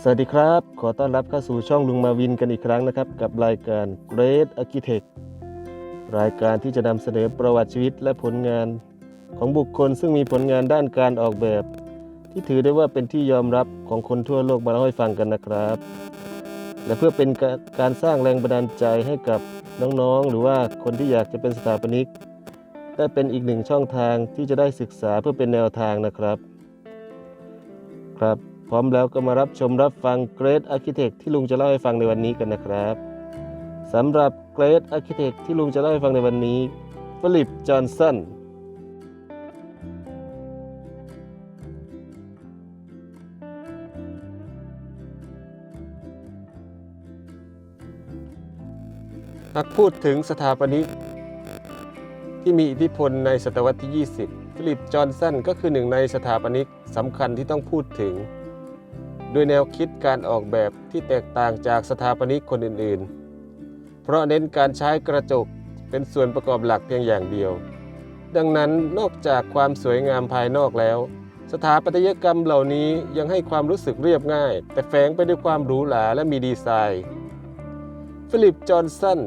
สวัสดีครับขอต้อนรับเข้าสู่ช่องลุงมาวินกันอีกครั้งนะครับกับรายการ Great Architect รายการที่จะนำเสนอประวัติชีวิตและผลงานของบุคคลซึ่งมีผลงานด้านการออกแบบที่ถือได้ว่าเป็นที่ยอมรับของคนทั่วโลกมาเล่าให้ฟังกันนะครับและเพื่อเป็นการสร้างแรงบันดาลใจให้กับน้องๆหรือว่าคนที่อยากจะเป็นสถาปนิกได้เป็นอีกหนึ่งช่องทางที่จะได้ศึกษาเพื่อเป็นแนวทางนะครับพร้อมแล้วก็มารับชมรับฟัง Great Architect ที่ลุงจะเล่าให้ฟังในวันนี้กันนะครับสำหรับ Great Architect ที่ลุงจะเล่าให้ฟังในวันนี้ฟิลิป จอห์นสันหากพูดถึงสถาปนิกที่มีอิทธิพลในศตวรรษที่ 20 ฟิลิป จอห์นสันก็คือหนึ่งในสถาปนิกสำคัญที่ต้องพูดถึงด้วยแนวคิดการออกแบบที่แตกต่างจากสถาปนิกคนอื่นๆเพราะเน้นการใช้กระจกเป็นส่วนประกอบหลักเพียงอย่างเดียวดังนั้นนอกจากความสวยงามภายนอกแล้วสถาปัตยกรรมเหล่านี้ยังให้ความรู้สึกเรียบง่ายแต่แฝงไปด้วยความหรูหราและมีดีไซน์ฟิลิป จอห์นสัน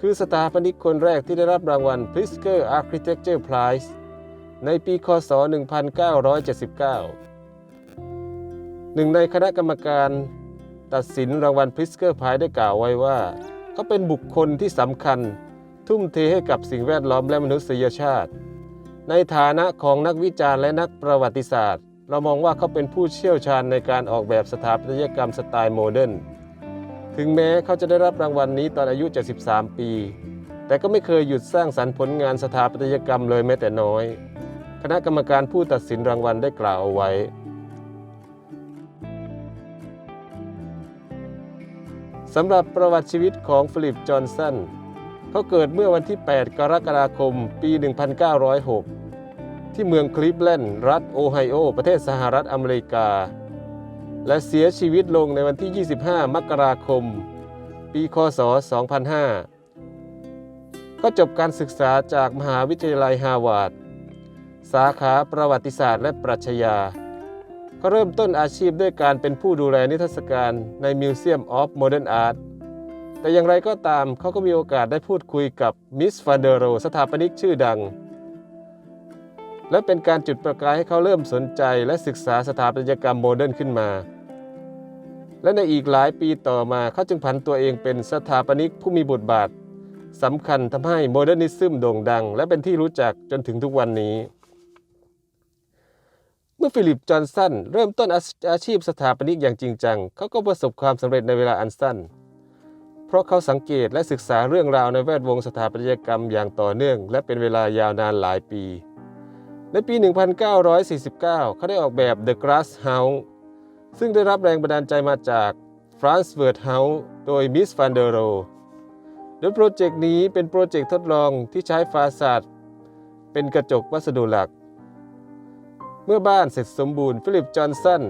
คือสถาปนิกคนแรกที่ได้รับรางวัล Pritzker Architecture Prize ในปีค.ศ. 1979หนึ่งในคณะกรรมการตัดสินรางวัล Pritzker Prize ได้กล่าวไว้ว่าเขาเป็นบุคคลที่สำคัญทุ่มเทให้กับสิ่งแวดล้อมและมนุษยชาติในฐานะของนักวิจารณ์และนักประวัติศาสตร์เรามองว่าเขาเป็นผู้เชี่ยวชาญในการออกแบบสถาปัตยกรรมสไตล์โมเดิร์นถึงแม้เขาจะได้รับรางวัลนี้ตอนอายุ 73 ปีแต่ก็ไม่เคยหยุดสร้างสรรค์ผลงานสถาปัตยกรรมเลยแม้แต่น้อยคณะกรรมการผู้ตัดสินรางวัลได้กล่าวเอาไว้สำหรับประวัติชีวิตของฟิลิป จอห์นสันเขาเกิดเมื่อวันที่ 8 กรกฎาคม ปี 1906 ที่เมืองคลีฟแลนด์รัฐโอไฮโอ ประเทศสหรัฐอเมริกาและเสียชีวิตลงในวันที่ 25 มกราคม ปี ค.ศ. 2005 ก็จบการศึกษาจากมหาวิทยาลัยฮาร์วาร์ดสาขาประวัติศาสตร์และปรัชญาก็เริ่มต้นอาชีพด้วยการเป็นผู้ดูแลนิทรรศการใน Museum of Modern Art แต่อย่างไรก็ตามเขาก็มีโอกาสได้พูดคุยกับมิส ฟันเดอโรสถาปนิกชื่อดังและเป็นการจุดประกายให้เขาเริ่มสนใจและศึกษาสถาปัตยกรรมโมเดิร์นขึ้นมาและในอีกหลายปีต่อมาเขาจึงผันตัวเองเป็นสถาปนิกผู้มีบทบาทสำคัญทำให้โมเดิร์นิซึมโด่งดังและเป็นที่รู้จักจนถึงทุกวันนี้เมื่อฟิลิป จอห์นสันเริ่มต้นอาชีพสถาปนิกอย่างจริงจังเขาก็ประสบความสำเร็จในเวลาอันสั้นเพราะเขาสังเกตและศึกษาเรื่องราวในแวดวงสถาปัตยกรรมอย่างต่อเนื่องและเป็นเวลายาวนานหลายปีในปี 1949 เขาได้ออกแบบ The Glass House ซึ่งได้รับแรงบันดาลใจมาจาก Frankfurt House โดยมิส ฟันเดอโรโดยโปรเจกต์นี้เป็นโปรเจกต์ทดลองที่ใช้ฟาซาดเป็นกระจกวัสดุหลักเมื่อบ้านเสร็จสมบูรณ์ฟิลิป จอห์นสัน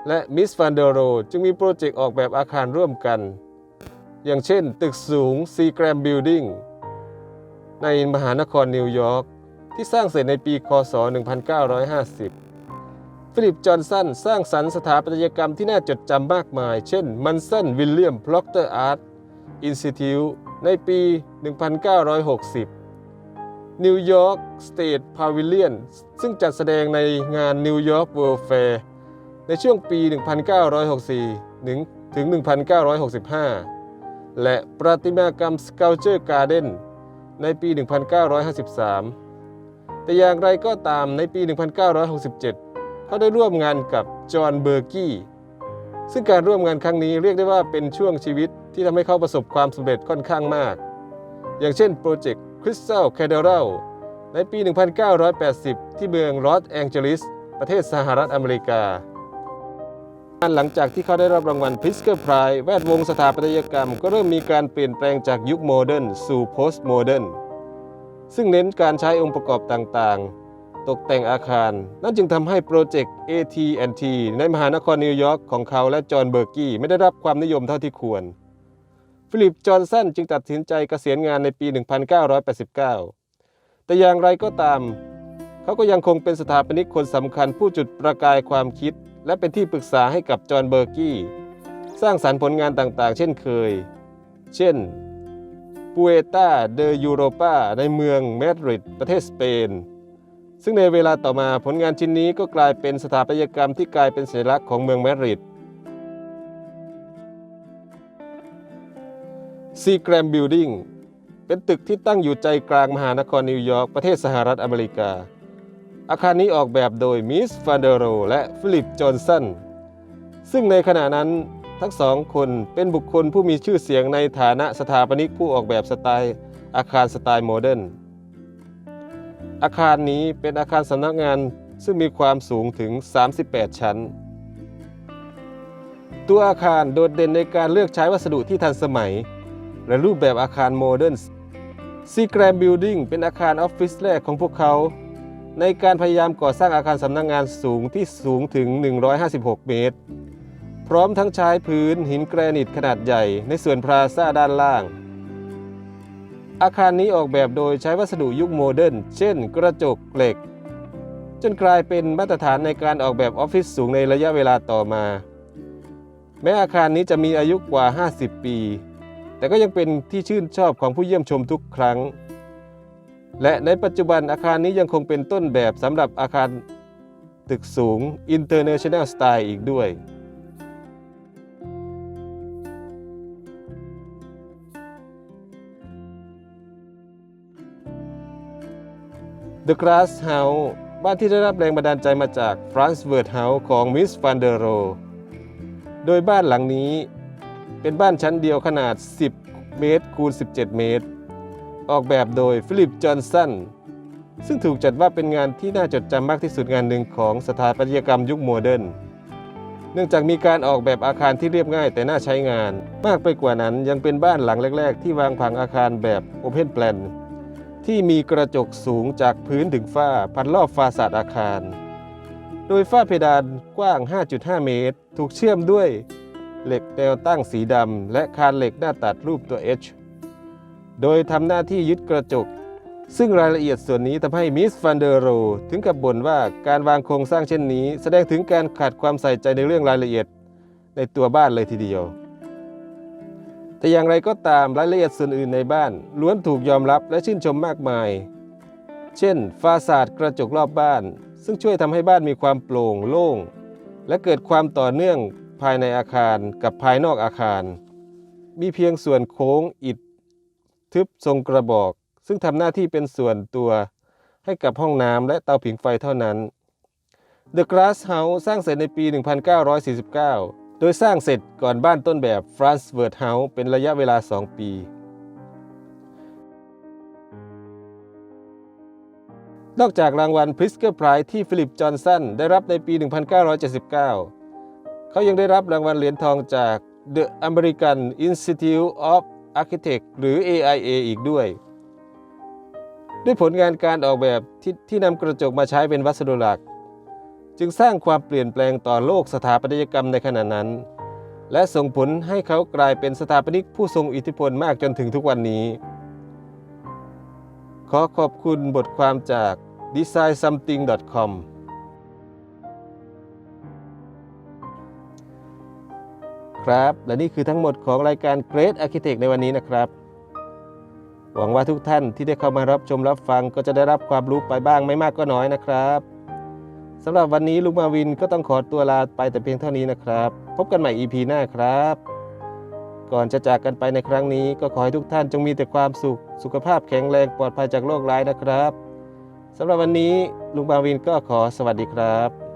และมิส ฟันเดอโรจึงมีโปรเจกต์ออกแบบอาคารร่วมกันอย่างเช่นตึกสูง ซีแกรมบิลดิ้งในมหานครนิวยอร์กที่สร้างเสร็จในปี ค.ศ. 1950 ฟิลิป จอห์นสันสร้างสรรค์สถาปัตยกรรมที่น่าจดจำมากมายเช่นมันสัน วิลเลียม พล็อกเตอร์อาร์ตอินสติทิวต์ในปี 1960นิวยอร์กสเตทพาวิเลียนซึ่งจัดแสดงในงานนิวยอร์กเวิลด์แฟร์ในช่วงปี 1964 ถึง 1965 และประติมากรรมสเกลเจอร์การ์เด้นในปี 1953 แต่อย่างไรก็ตามในปี 1967 เขาได้ร่วมงานกับจอห์น เบอร์กี้ซึ่งการร่วมงานครั้งนี้เรียกได้ว่าเป็นช่วงชีวิตที่ทำให้เขาประสบความสำเร็จค่อนข้างมากอย่างเช่นโปรเจกต์คริสตัล แคเดรัลในปี 1980 ที่เมืองลอสแองเจลิสประเทศสหรัฐอเมริกาหลังจากที่เขาได้รับรางวัล Pritzker Prize แวดวงสถาปัตยกรรมก็เริ่มมีการเปลี่ยนแปลงจากยุคโมเดิร์นสู่โพสต์โมเดิร์นซึ่งเน้นการใช้องค์ประกอบต่างๆตกแต่งอาคารนั่นจึงทำให้โปรเจกต์ AT&T ในมหานครนิวยอร์กของเขาและจอห์น เบอร์กี้ไม่ได้รับความนิยมเท่าที่ควรฟิลิป จอห์นสันจึงตัดสินใจเกษียณงานในปี 1989 แต่อย่างไรก็ตามเขาก็ยังคงเป็นสถาปนิกคนสำคัญผู้จุดประกายความคิด และเป็นที่ปรึกษาให้กับจอห์นเบอร์กี้สร้างสรรค์ผลงานต่างๆเช่นเคยเช่นปูเอตาเดยูโรปาในเมืองมาดริดประเทศสเปนซึ่งในเวลาต่อมาผลงานชิ้นนี้ก็กลายเป็นสถาปัตยกรรมที่กลายเป็นสัญลักษณ์ของเมืองมาดริดซีแกรมบิลดิ้งเป็นตึกที่ตั้งอยู่ใจกลางมหานครนิวยอร์กประเทศสหรัฐอเมริกาอาคารนี้ออกแบบโดยมิสฟันเดโรและฟิลิปจอห์นสันซึ่งในขณะนั้นทั้งสองคนเป็นบุคคลผู้มีชื่อเสียงในฐานะสถาปนิกผู้ออกแบบสไตล์อาคารสไตล์โมเดิร์นอาคารนี้เป็นอาคารสำนักงานซึ่งมีความสูงถึง38ชั้นตัวอาคารโดดเด่นในการเลือกใช้วัสดุที่ทันสมัยและรูปแบบอาคารโมเดิร์นซีแกรมบิลดิ้งเป็นอาคารออฟฟิศแรกของพวกเขาในการพยายามก่อสร้างอาคารสำนักงานสูงที่สูงถึง156เมตรพร้อมทั้งใช้พื้นหินแกรนิตขนาดใหญ่ในส่วนพลาซ่าด้านล่างอาคารนี้ออกแบบโดยใช้วัสดุยุคโมเดิร์นเช่นกระจกเหล็กจนกลายเป็นมาตรฐานในการออกแบบออฟฟิศสูงในระยะเวลาต่อมาแม้อาคารนี้จะมีอายุกว่า50ปีแต่ก็ยังเป็นที่ชื่นชอบของผู้เยี่ยมชมทุกครั้งและในปัจจุบันอาคารนี้ยังคงเป็นต้นแบบสำหรับอาคารตึกสูง International Style อีกด้วย The Glass House บ้านที่ได้รับแรงบันดาลใจมาจาก Frankfurt House ของ Mies van der Rohe โดยบ้านหลังนี้เป็นบ้านชั้นเดียวขนาด10เมตรคูณ17เมตรออกแบบโดยฟิลิปจอห์นสันซึ่งถูกจัดว่าเป็นงานที่น่าจดจำมากที่สุดงานหนึ่งของสถาปัตยกรรมยุคโมเดิร์นเนื่องจากมีการออกแบบอาคารที่เรียบง่ายแต่น่าใช้งานมากไปกว่านั้นยังเป็นบ้านหลังแรกๆที่วางผังอาคารแบบโอเพนแพลนที่มีกระจกสูงจากพื้นถึงฝ้าพันรอบฟาสาดอาคารโดยฝ้าเพดานกว้าง 5.5 เมตรถูกเชื่อมด้วยเหล็กแนวตั้งสีดำและคานเหล็กหน้าตัดรูปตัว H โดยทำหน้าที่ยึดกระจกซึ่งรายละเอียดส่วนนี้ทำให้มิสฟันเดอโรถึงกับบ่นว่าการวางโครงสร้างเช่นนี้แสดงถึงการขาดความใส่ใจในเรื่องรายละเอียดในตัวบ้านเลยทีเดียวแต่อย่างไรก็ตามรายละเอียดส่วนอื่นในบ้านล้วนถูกยอมรับและชื่นชมมากมายเช่นฟาสาดกระจกรอบบ้านซึ่งช่วยทำให้บ้านมีความโปร่งโล่งและเกิดความต่อเนื่องภายในอาคารกับภายนอกอาคารมีเพียงส่วนโค้งอิฐทึบทรงกระบอกซึ่งทำหน้าที่เป็นส่วนตัวให้กับห้องน้ำและเตาผิงไฟเท่านั้น The Glass House สร้างเสร็จในปี 1949 โดยสร้างเสร็จก่อนบ้านต้นแบบ Frankfurt House เป็นระยะเวลา 2 ปีนอกจากรางวัล Pritzker Prize ที่ฟิลิปจอห์นสันได้รับในปี 1979 เขายังได้รับรางวัลเหรียญทองจาก The American Institute of Architects หรือ AIA อีกด้วยผลงานการออกแบบที่นำกระจกมาใช้เป็นวัสดุหลักจึงสร้างความเปลี่ยนแปลงต่อโลกสถาปัตยกรรมในขณะนั้นและส่งผลให้เขากลายเป็นสถาปนิกผู้ทรงอิทธิพลมากจนถึงทุกวันนี้ขอขอบคุณบทความจาก designsomething.com ครับและนี่คือทั้งหมดของรายการ Great Architect ในวันนี้นะครับหวังว่าทุกท่านที่ได้เข้ามารับชมรับฟังก็จะได้รับความรู้ไปบ้างไม่มากก็น้อยนะครับสำหรับวันนี้ลุงมาวินก็ต้องขอตัวลาไปแต่เพียงเท่านี้นะครับพบกันใหม่ EP หน้าครับก่อนจะจากกันไปในครั้งนี้ก็ขอให้ทุกท่านจงมีแต่ความสุขภาพแข็งแรงปลอดภัยจากโรคร้ายนะครับสำหรับวันนี้ลุงมาวินก็ขอสวัสดีครับ